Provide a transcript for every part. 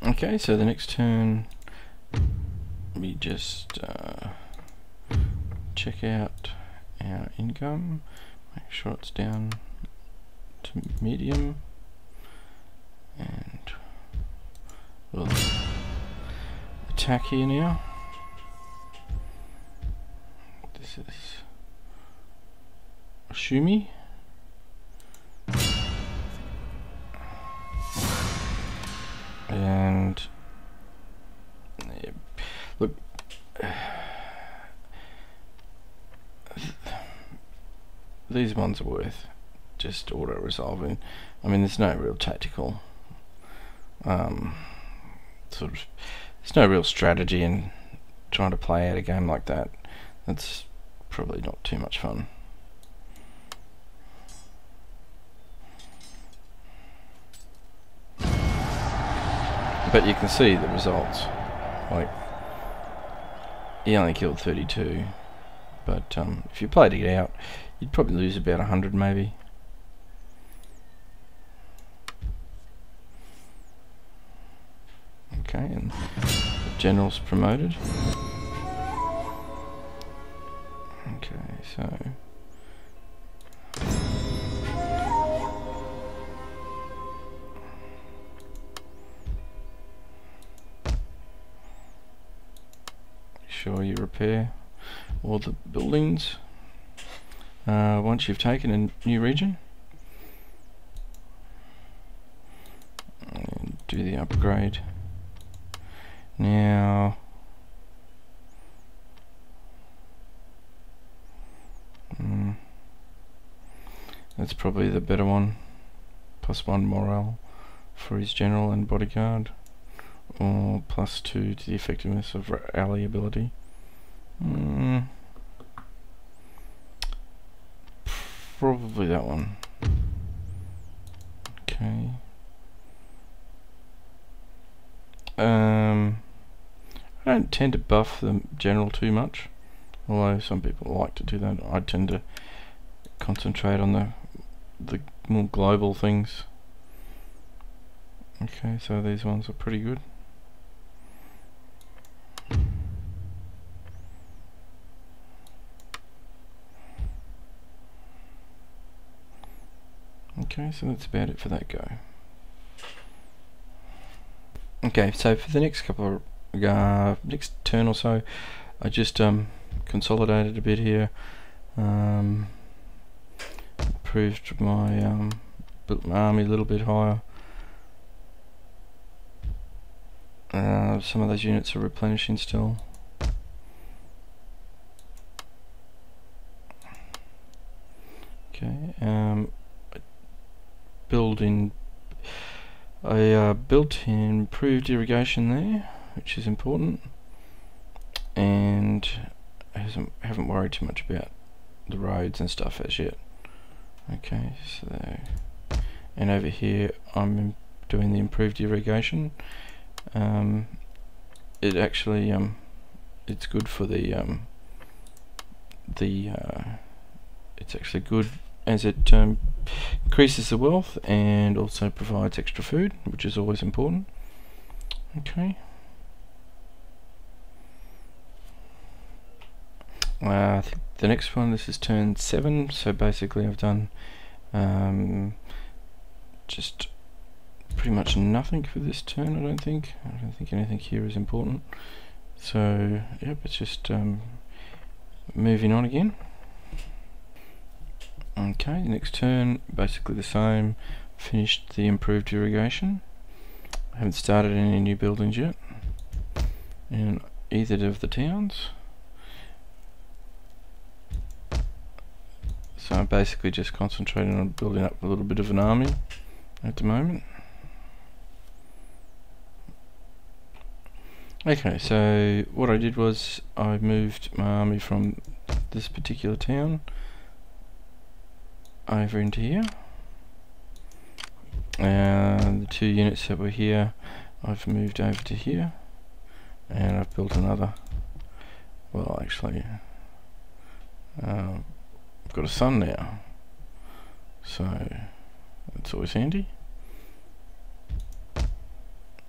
Okay, so the next turn we just check out our income, make sure it's down to medium, and we'll attack here now. This is Shumi. And yeah, look, these ones are worth just auto resolving. I mean, there's no real tactical there's no real strategy in trying to play out a game like that. That's probably not too much fun. But you can see the results. Like, he only killed 32, but if you played it out, you'd probably lose about 100 maybe. Okay, and the general's promoted. Okay, so sure you repair all the buildings once you've taken a new region, and do the upgrade. Now that's probably the better one. +1 morale for his general and bodyguard, or +2 to the effectiveness of ally ability. Probably that one. Okay. I don't tend to buff the general too much, although some people like to do that. I tend to concentrate on the more global things. Okay, so these ones are pretty good. Okay, so that's about it for that go. Okay, so for the next couple of next turn or so, I just consolidated a bit here, improved my built my army a little bit higher. Some of those units are replenishing still. Okay, I built in improved irrigation there, which is important, and I haven't worried too much about the roads and stuff as yet. Okay, so, and over here I'm doing the improved irrigation. It actually it's good for the it's actually good as it increases the wealth and also provides extra food, which is always important. Okay. I think the next one, this is turn 7, so basically I've done just pretty much nothing for this turn. I don't think anything here is important, so yep, it's just moving on again. Okay, next turn basically the same. Finished the improved irrigation. I haven't started any new buildings yet in either of the towns, so I'm basically just concentrating on building up a little bit of an army at the moment. Okay, so what I did was I moved my army from this particular town over into here, and the 2 units that were here I've moved over to here, and I've built another. Well, actually I've got a son now, so that's always handy.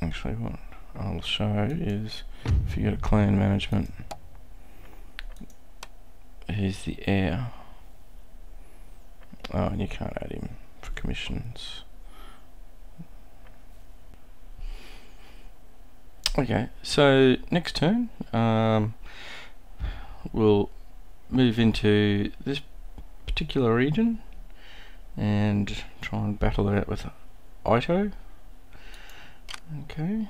Actually, actually what I'll show is, if you go to clan management, here's the heir. Oh, and you can't add him for commissions. Okay, so next turn, we'll move into this particular region and try and battle it out with Ito. Okay.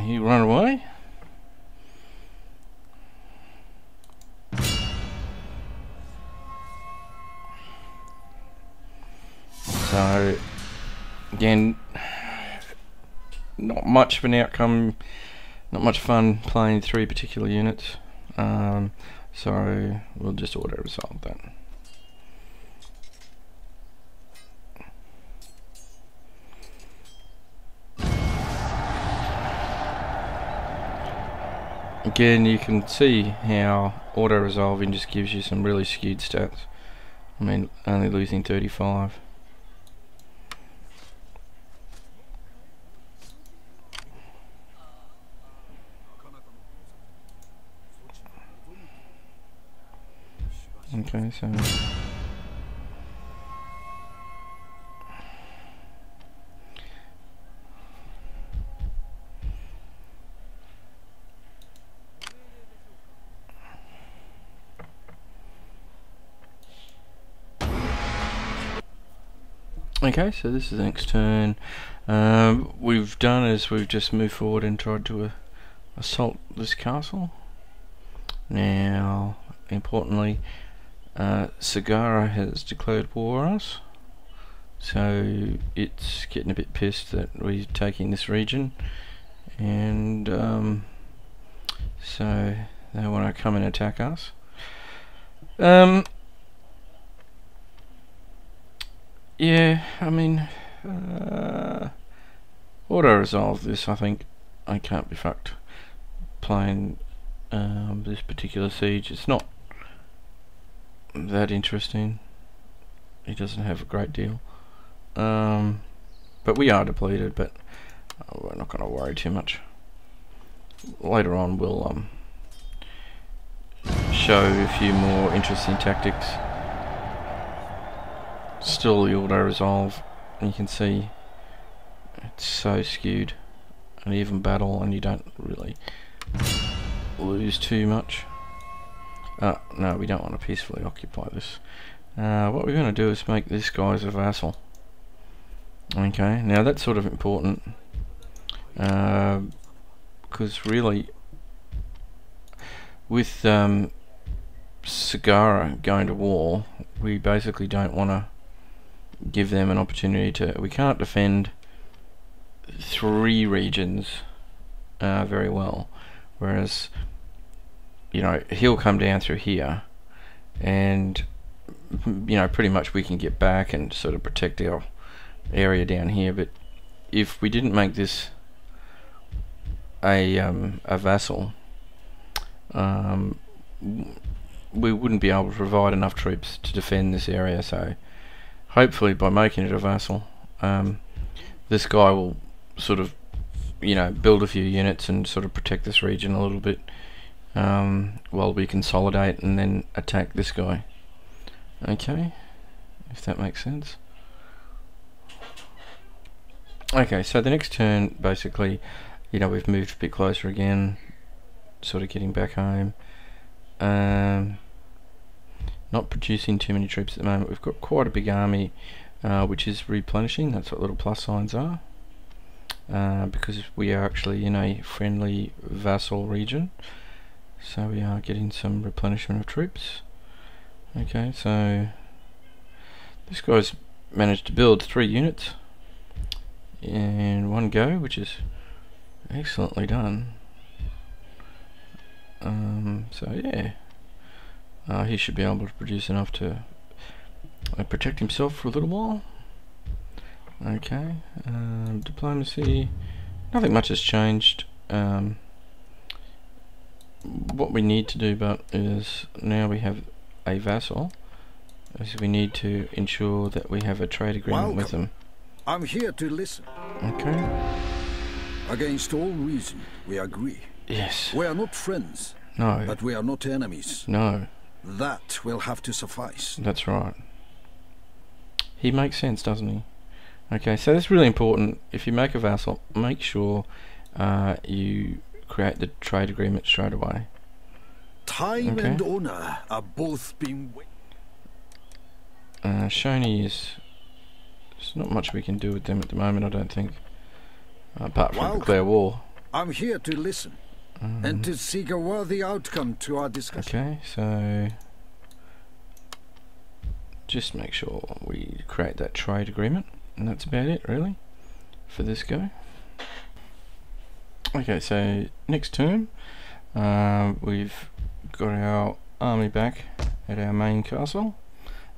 You run away. So again, not much of an outcome, not much fun playing 3 particular units, so we'll just auto resolve that. Again, you can see how auto resolving just gives you some really skewed stats. I mean, only losing 35. Okay, so okay, so this is the next turn. We've done is we've just moved forward and tried to assault this castle. Now, importantly, Sagara has declared war on us, so it's getting a bit pissed that we're taking this region, and so they want to come and attack us. Yeah, I mean, auto-resolve this. I think I can't be fucked playing this particular siege. It's not that interesting. He doesn't have a great deal, but we are depleted, but we're not going to worry too much. Later on we'll show a few more interesting tactics. Still the auto resolve, and you can see it's so skewed, and even battle, and you don't really lose too much. No, we don't want to peacefully occupy this. What we're going to do is make this guy as a vassal. Okay, now that's sort of important, because really with Sagara going to war, we basically don't want to give them an opportunity to. We can't defend 3 regions very well, whereas, you know, he'll come down through here, and you know, pretty much we can get back and sort of protect our area down here. But if we didn't make this a vassal, we wouldn't be able to provide enough troops to defend this area. So hopefully by making it a vassal, this guy will sort of, you know, build a few units and sort of protect this region a little bit, while we consolidate and then attack this guy. Okay, if that makes sense. Okay, so the next turn, basically, you know, we've moved a bit closer again, sort of getting back home. Not producing too many troops at the moment. We've got quite a big army, which is replenishing. That's what little plus signs are, because we are actually in a friendly vassal region, so we are getting some replenishment of troops. Okay, so this guy's managed to build 3 units in one go, which is excellently done. So yeah, he should be able to produce enough to protect himself for a little while. Okay, diplomacy, nothing much has changed. What we need to do, but is now we have a vassal, is we need to ensure that we have a trade agreement with them. I'm here to listen. Okay. Against all reason, we agree. Yes. We are not friends. No. But we are not enemies. No. That will have to suffice. That's right. He makes sense, doesn't he? Okay, so that's really important. If you make a vassal, make sure you create the trade agreement straight away. Time and honor are both being... Shoney is... There's not much we can do with them at the moment, I don't think. Apart from declare war. I'm here to listen. And to seek a worthy outcome to our discussion. Okay, so... Just make sure we create that trade agreement. And that's about it, really, for this go. Okay, so next term, we've got our army back at our main castle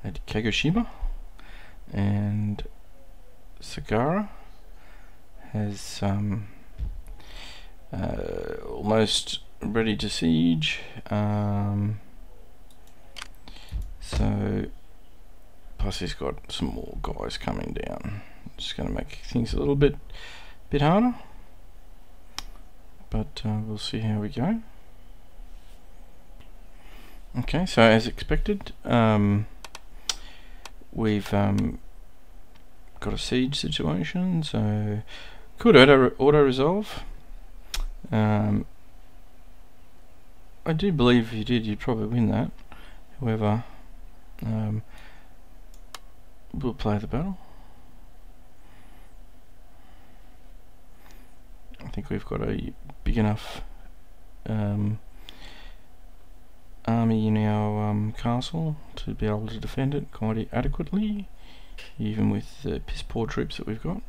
at Kagoshima, and Sagara has almost ready to siege. So plus he's got some more guys coming down. Just going to make things a little bit harder, but we'll see how we go. Okay, so as expected, we've got a siege situation, so could auto resolve. I do believe if you did, you'd probably win that. However, we'll play the battle. I think we've got a big enough army in our castle to be able to defend it quite adequately, even with the piss poor troops that we've got.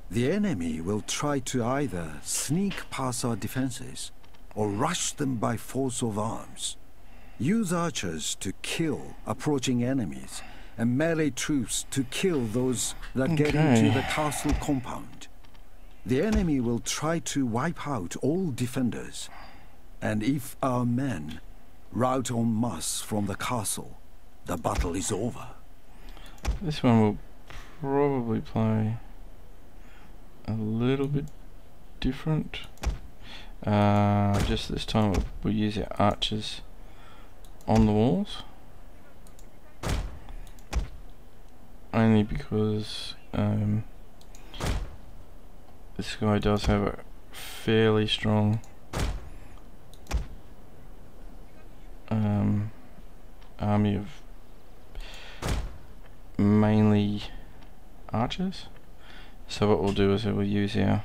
The enemy will try to either sneak past our defenses or rush them by force of arms. Use archers to kill approaching enemies and melee troops to kill those that get into the castle compound. The enemy will try to wipe out all defenders, and if our men rout en masse from the castle, the battle is over. This one will probably play a little bit different. Just this time we'll use our archers on the walls, only because this guy does have a fairly strong army of mainly archers. So what we'll do is we'll use our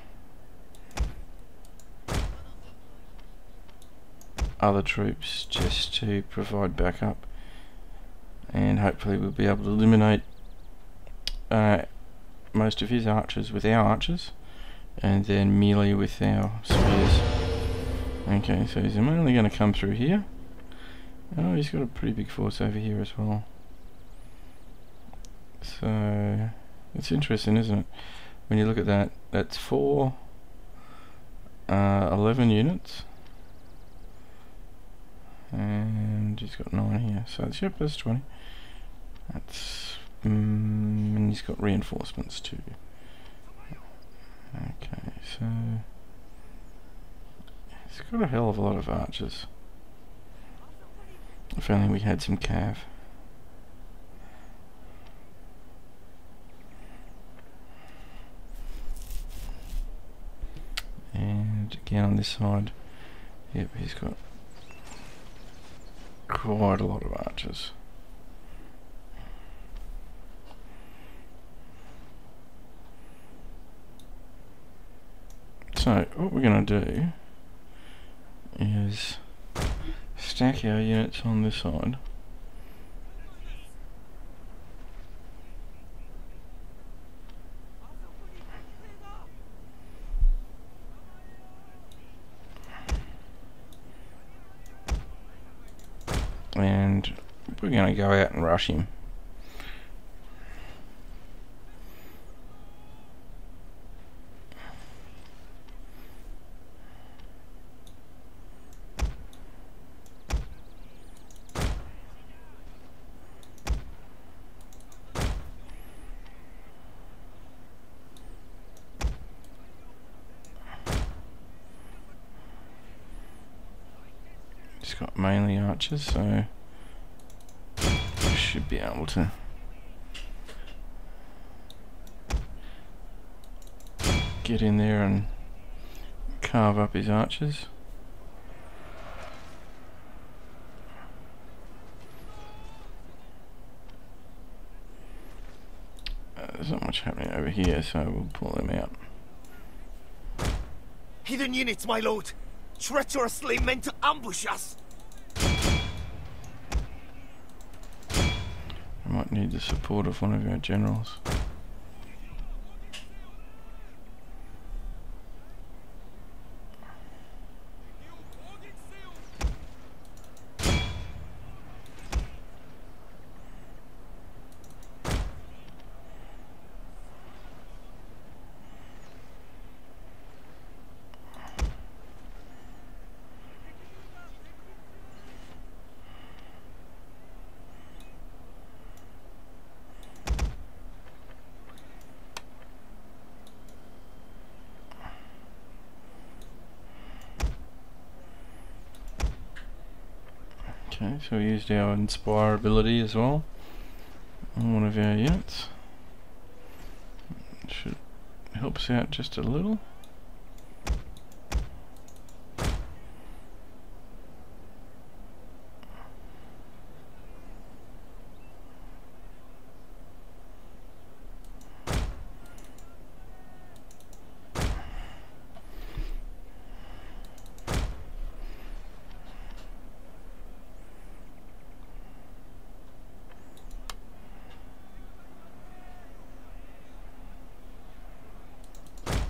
other troops just to provide backup, and hopefully we'll be able to eliminate most of his archers with our archers, and then melee with our spears. Okay, so he's mainly going to come through here. Oh, he's got a pretty big force over here as well. So it's interesting, isn't it? When you look at that, that's 11 units. And he's got 9 here, so it's, yep, that's 20. That's and he's got reinforcements too. Okay, so he's got a hell of a lot of archers. If only we had some cav. And again on this side, yep, he's got quite a lot of archers. So what we're going to do is stack our units on this side. And we're going to go out and rush him. He's got mainly archers, so we should be able to get in there and carve up his archers. There's not much happening over here, so we'll pull them out. Hidden units, my lord! Treacherously meant to ambush us! I might need the support of one of our generals. Okay, so we used our inspire ability as well on one of our units. Should help us out just a little.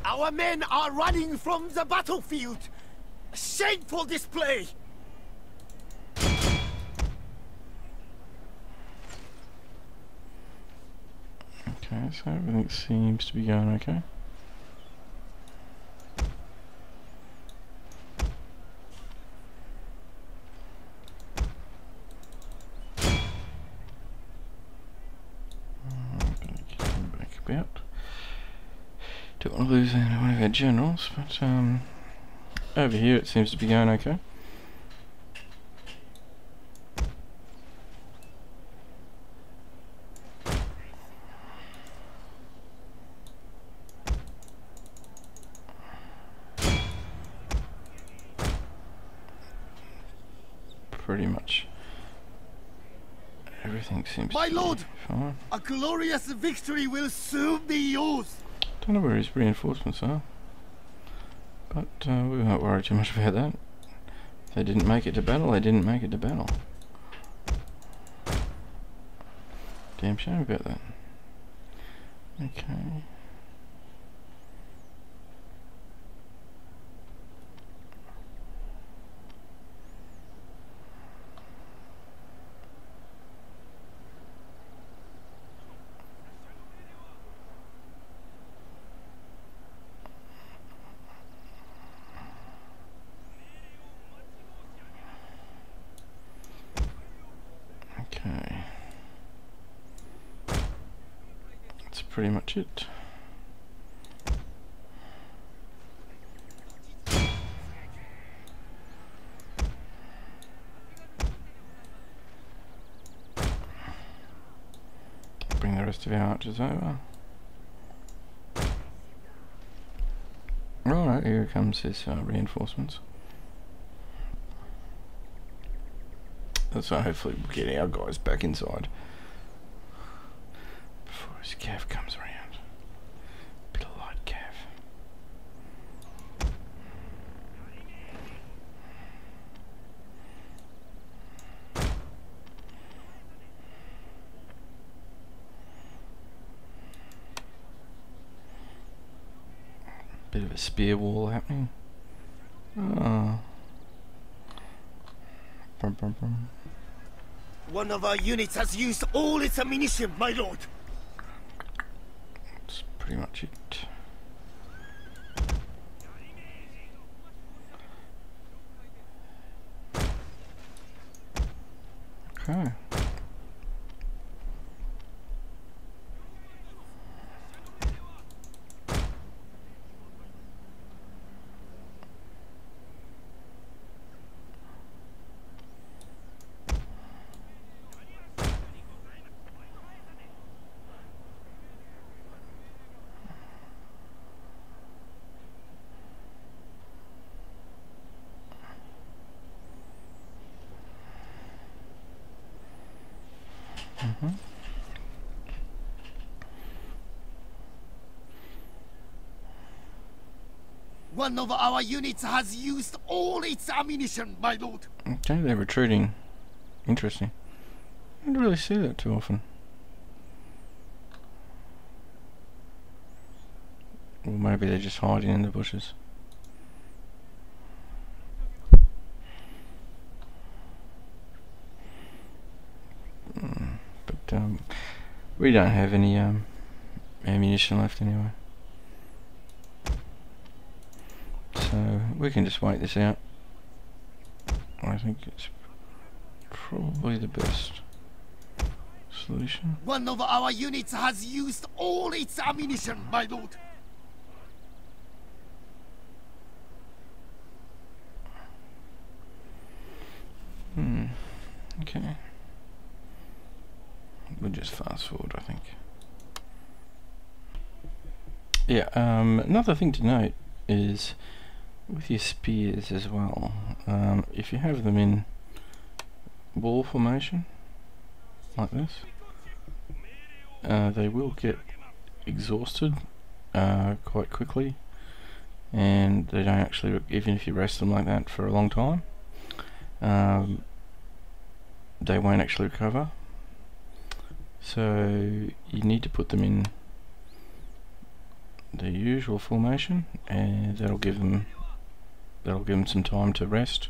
Our men are running from the battlefield! A shameful display! Okay, so everything seems to be going okay. I'm gonna get him back about. Don't want to lose one of our generals, but over here it seems to be going okay. Pretty much everything seems My to lord! be fine. A glorious victory will soon be yours! Don't know where his reinforcements are, but we won't worry too much about that. If they didn't make it to battle, they didn't make it to battle. Damn shame about that. Okay. Okay. That's pretty much it. Bring the rest of our archers over. Alright, here comes his reinforcements. So hopefully we'll get our guys back inside before his cav comes around. Bit of light cav. Bit of a spear wall happening. Oh. Brum, brum, brum. One of our units has used all its ammunition, my lord! That's pretty much it. Okay. One of our units has used all its ammunition, my lord. Okay, they're retreating. Interesting. I don't really see that too often. Or maybe they're just hiding in the bushes. But we don't have any ammunition left anyway. So we can just wait this out. I think it's probably the best solution. One of our units has used all its ammunition, my lord. Okay. We'll just fast forward, I think. Yeah, another thing to note is with your spears as well, if you have them in wall formation, like this, they will get exhausted quite quickly, and they don't actually, even if you rest them like that for a long time, they won't actually recover. So you need to put them in the usual formation, and that'll give them some time to rest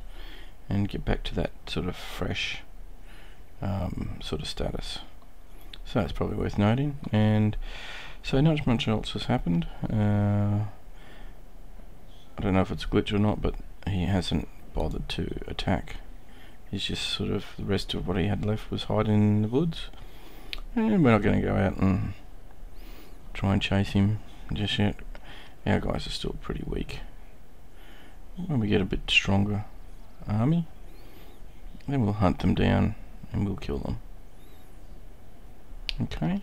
and get back to that sort of fresh sort of status. So that's probably worth noting. And so not much else has happened. I don't know if it's a glitch or not, but he hasn't bothered to attack. He's just sort of, the rest of what he had left was hiding in the woods, and we're not going to go out and try and chase him just yet. Our guys are still pretty weak. When we get a bit stronger army, then we'll hunt them down and we'll kill them. Okay,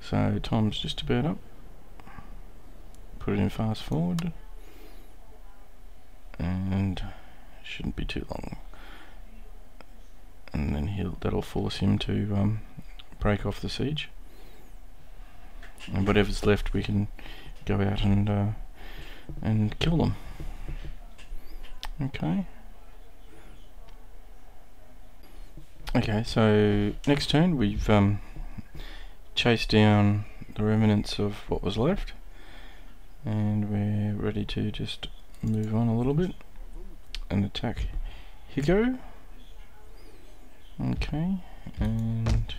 so time's just about up. Put it in fast forward, and shouldn't be too long. And then that'll force him to break off the siege. And whatever's left, we can go out and kill them. Okay. Okay, so next turn we've chased down the remnants of what was left, and we're ready to just move on a little bit and attack Higo. Okay, and